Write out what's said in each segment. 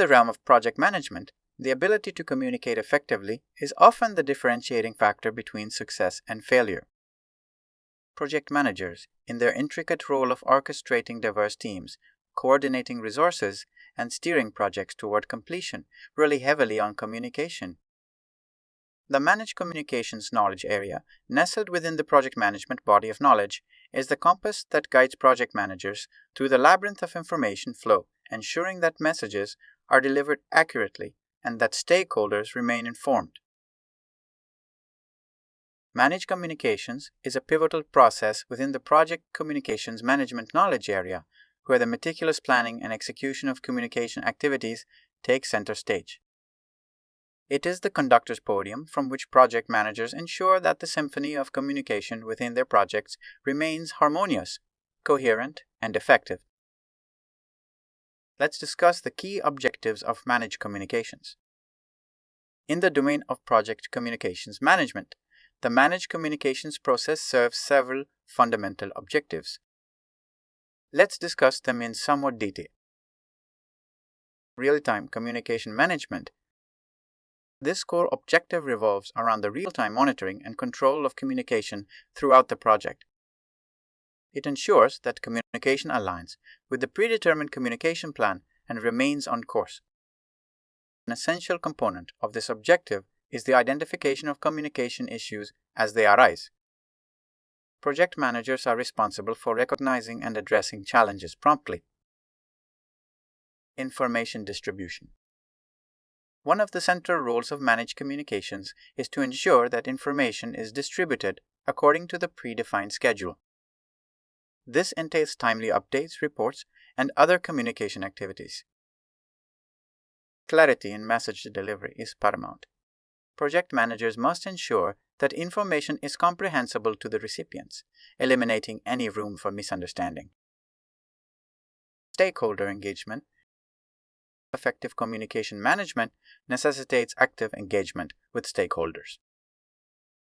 the realm of project management, the ability to communicate effectively is often the differentiating factor between success and failure. Project managers, in their intricate role of orchestrating diverse teams, coordinating resources, and steering projects toward completion, rely heavily on communication. The Managed Communications knowledge area, nestled within the project management body of knowledge, is the compass that guides project managers through the labyrinth of information flow, ensuring that messages are delivered accurately and that stakeholders remain informed. Managed Communications is a pivotal process within the project communications management knowledge area, where the meticulous planning and execution of communication activities take center stage. It is the conductor's podium from which project managers ensure that the symphony of communication within their projects remains harmonious, coherent, and effective. Let's discuss the key objectives of managed communications. In the domain of project communications management, the managed communications process serves several fundamental objectives. Let's discuss them in somewhat detail. Real-time communication management. This core objective revolves around the real-time monitoring and control of communication throughout the project. It ensures that communication aligns with the predetermined communication plan and remains on course. An essential component of this objective is the identification of communication issues as they arise. Project managers are responsible for recognizing and addressing challenges promptly. Information distribution. One of the central roles of managed communications is to ensure that information is distributed according to the predefined schedule. This entails timely updates, reports, and other communication activities. Clarity in message delivery is paramount. Project managers must ensure that information is comprehensible to the recipients, eliminating any room for misunderstanding. Stakeholder engagement. Effective communication management necessitates active engagement with stakeholders.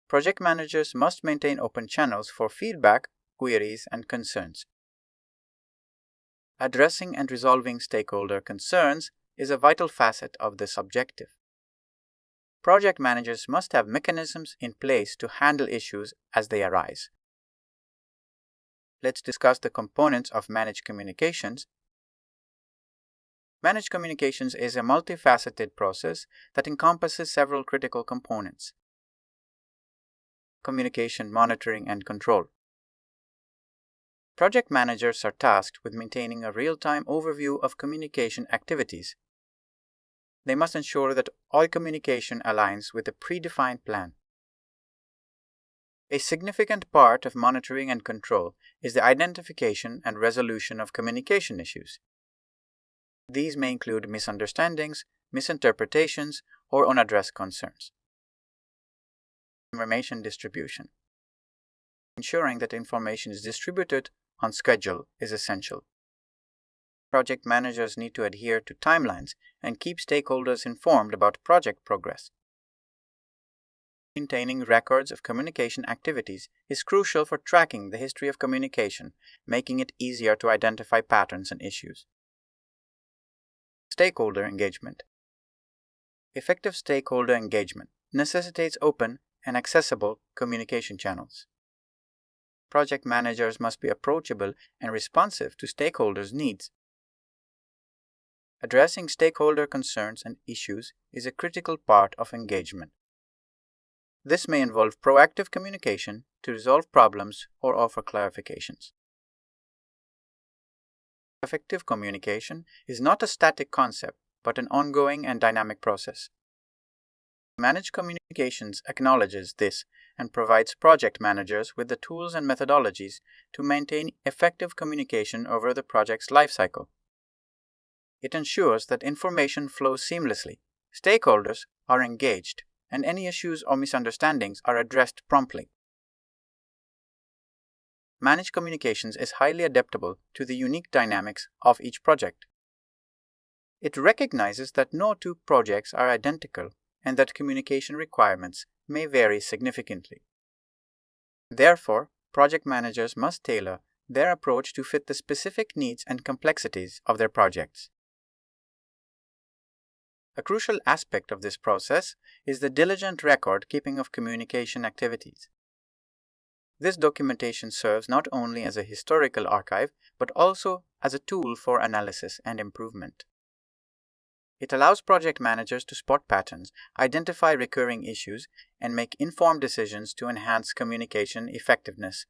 Project managers must maintain open channels for feedback, queries, and concerns. Addressing and resolving stakeholder concerns is a vital facet of this objective. Project managers must have mechanisms in place to handle issues as they arise. Let's discuss the components of managed communications. Managed communications is a multifaceted process that encompasses several critical components. Communication monitoring and control. Project managers are tasked with maintaining a real-time overview of communication activities. They must ensure that all communication aligns with a predefined plan. A significant part of monitoring and control is the identification and resolution of communication issues. These may include misunderstandings, misinterpretations, or unaddressed concerns. Information distribution. Ensuring that information is distributed on schedule is essential. Project managers need to adhere to timelines and keep stakeholders informed about project progress. Maintaining records of communication activities is crucial for tracking the history of communication, making it easier to identify patterns and issues. Stakeholder engagement. Effective stakeholder engagement necessitates open and accessible communication channels. Project managers must be approachable and responsive to stakeholders' needs. Addressing stakeholder concerns and issues is a critical part of engagement. This may involve proactive communication to resolve problems or offer clarifications. Effective communication is not a static concept, but an ongoing and dynamic process. Managed communications acknowledges this and provides project managers with the tools and methodologies to maintain effective communication over the project's lifecycle. It ensures that information flows seamlessly, stakeholders are engaged, and any issues or misunderstandings are addressed promptly. Managed communications is highly adaptable to the unique dynamics of each project. It recognizes that no two projects are identical and that communication requirements may vary significantly. Therefore, project managers must tailor their approach to fit the specific needs and complexities of their projects. A crucial aspect of this process is the diligent record keeping of communication activities. This documentation serves not only as a historical archive, but also as a tool for analysis and improvement. It allows project managers to spot patterns, identify recurring issues, and make informed decisions to enhance communication effectiveness.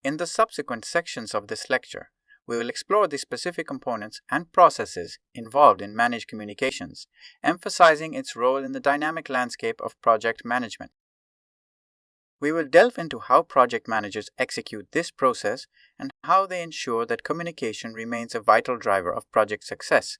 In the subsequent sections of this lecture, we will explore the specific components and processes involved in managed communications, emphasizing its role in the dynamic landscape of project management. We will delve into how project managers execute this process and how they ensure that communication remains a vital driver of project success,